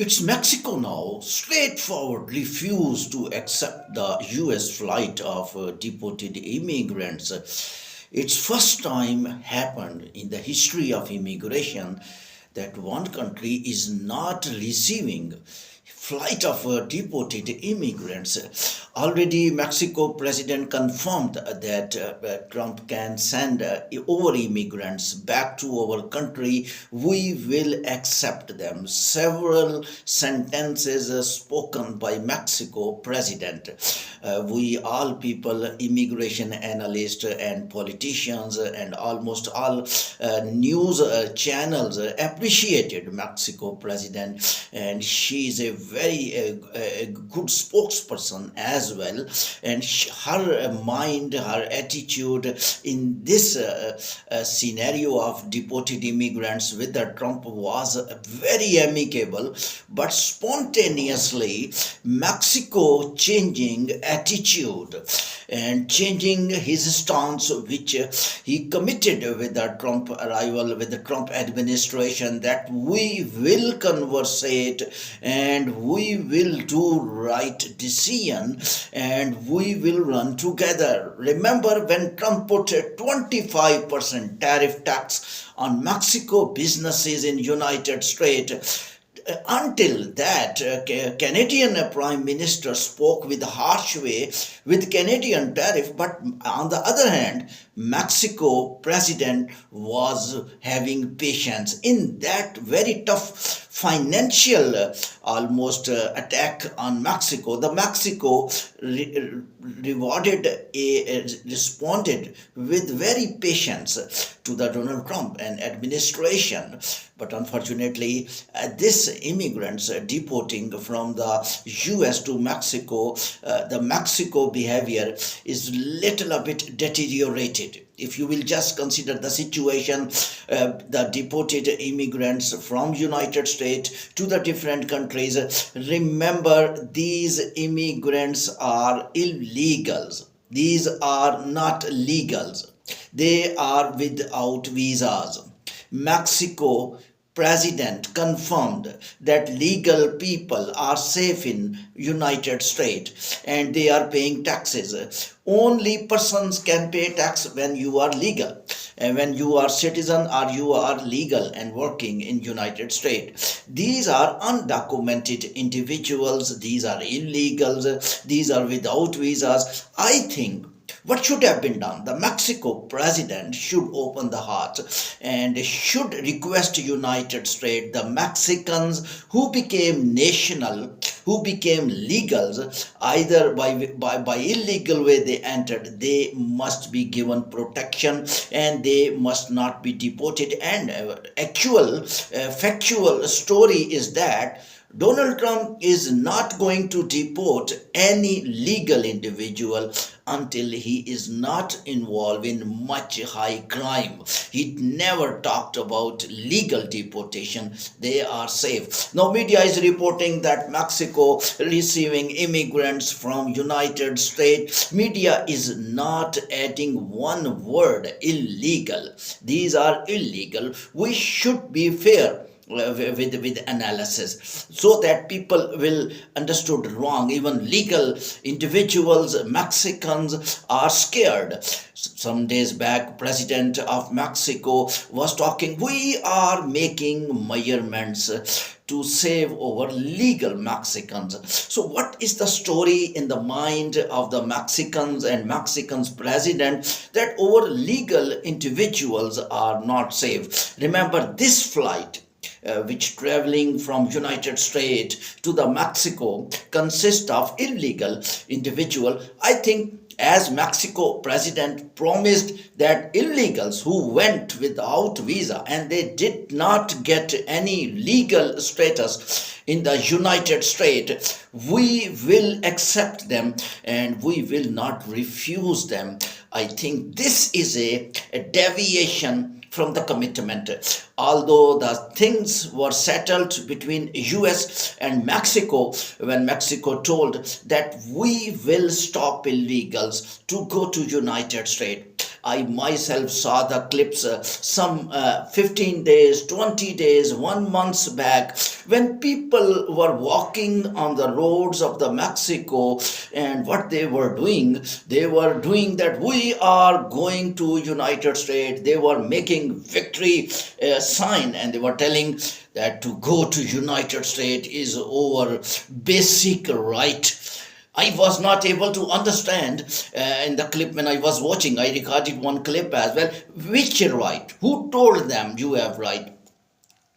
It's Mexico now straightforward refused to accept the US flight of deported immigrants. It's first time happened in the history of immigration that one country is not receiving flight of deported immigrants. Already, Mexico president confirmed that Trump can send over immigrants back to our country. We will accept them. Several sentences spoken by Mexico president. We all people, immigration analysts and politicians and almost all news channels appreciated Mexico president, and she is a very good spokesperson as well, and her mind, her attitude in this scenario of deported immigrants with the Trump was very amicable, but spontaneously Mexico changing attitude and changing his stance, which he committed with the Trump arrival, with the Trump administration, that we will conversate and we will do right decision and we will run together. Remember when Trump put a 25% tariff tax on Mexico businesses in United States? Until that, Canadian Prime Minister spoke with harsh way with Canadian tariff, but on the other hand, Mexico president was having patience in that very tough financial almost attack on Mexico. The Mexico responded with very patience to the Donald Trump and administration. But unfortunately, this immigrants deporting from the US to Mexico, the Mexico behavior is little a bit deteriorated. If you will just consider the situation, the deported immigrants from United States to the different countries, remember these immigrants are illegals. These are not legals. They are without visas. Mexico president confirmed that legal people are safe in United States and they are paying taxes. Only persons can pay tax when you are legal, and when you are citizen or you are legal and working in United States. These are undocumented individuals, these are illegals, these are without visas. I think what should have been done? The Mexico president should open the heart and should request United States, the Mexicans who became national, who became legals, either by illegal way they entered, they must be given protection and they must not be deported. And factual story is that Donald Trump is not going to deport any legal individual until he is not involved in much high crime. He never talked about legal deportation. They are safe. Now media is reporting that Mexico receiving immigrants from United States. Media is not adding one word, illegal. These are illegal. We should be fair with analysis so that people will understood wrong. Even legal individuals, Mexicans are scared. Some days back, president of Mexico was talking, we are making measurements to save over legal Mexicans. So what is the story in the mind of the Mexicans and Mexicans president that over legal individuals are not safe? Remember, this flight which traveling from United States to the Mexico consists of illegal individual. I think as Mexico president promised that illegals who went without visa and they did not get any legal status in the United States, we will accept them and we will not refuse them. I think this is a deviation from the commitment. Although the things were settled between US and Mexico, when Mexico told that we will stop illegals to go to United States. I myself saw the clips some 15 days, 20 days, 1 month back, when people were walking on the roads of the Mexico, and what they were doing that we are going to United States. They were making victory sign, and they were telling that to go to United States is our basic right. I was not able to understand in the clip when I was watching. I recorded one clip as well. Which right? Who told them you have right?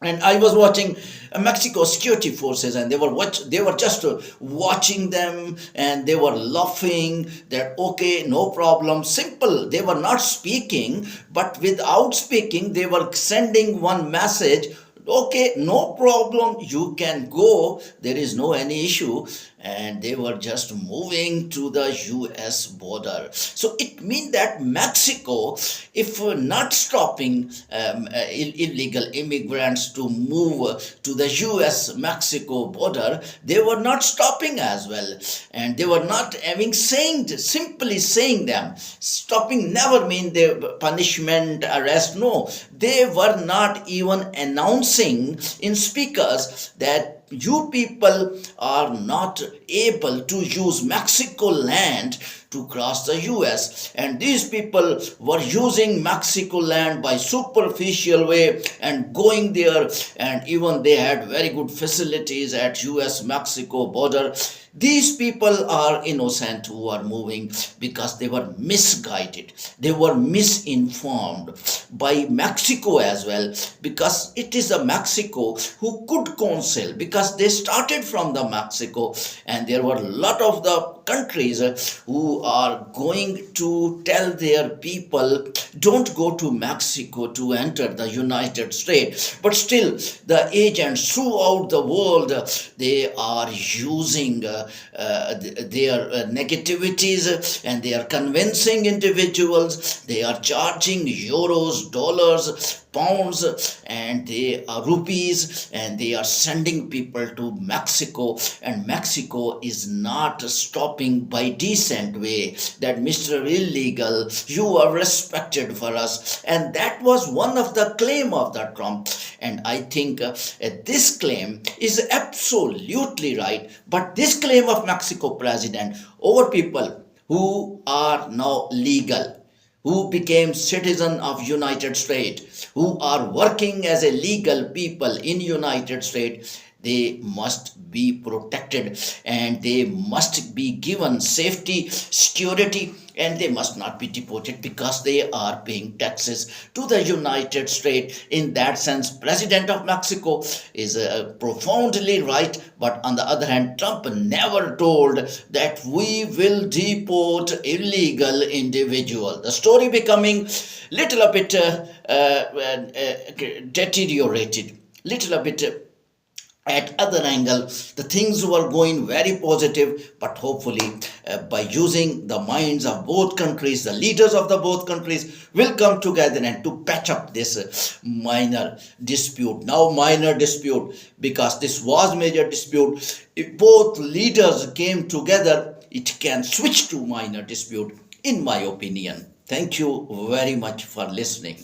And I was watching Mexico security forces, and they were just watching them, and they were laughing that okay, no problem, simple. They were not speaking, but without speaking, they were sending one message. Okay, no problem, you can go, there is no any issue. And they were just moving to the US border. So it means that Mexico, if not stopping illegal immigrants to move to the US Mexico border, they were not stopping as well. And they were not having simply saying them. Stopping never mean the punishment, arrest, no. They were not even announcing in speakers that you people are not able to use Mexico land to cross the US, and these people were using Mexico land by superficial way and going there, and even they had very good facilities at US Mexico border. These people are innocent who are moving because they were misguided, they were misinformed by Mexico as well, because it is the Mexico who could counsel, because they started from the Mexico, and there were a lot of the countries who are going to tell their people don't go to Mexico to enter the United States. But still the agents throughout the world, they are using their negativities, and they are convincing individuals. They are charging euros, dollars, pounds, and they are rupees, and they are sending people to Mexico. And Mexico is not stopping by decent way that Mr. Illegal, you are respected for us. And that was one of the claim of the Trump. And I think this claim is absolutely right. But this claim of Mexico president over people who are now legal, who became citizen of United States, who are working as a legal people in United States, they must be protected, and they must be given safety, security, and they must not be deported because they are paying taxes to the United States. In that sense, President of Mexico is profoundly right. But on the other hand, Trump never told that we will deport illegal individual. The story becoming little bit deteriorated, little bit at other angle. The things were going very positive, but hopefully by using the minds of both countries, the leaders of the both countries will come together and to patch up this minor dispute. Now minor dispute, because this was major dispute. If both leaders came together, it can switch to minor dispute, in my opinion. Thank you very much for listening.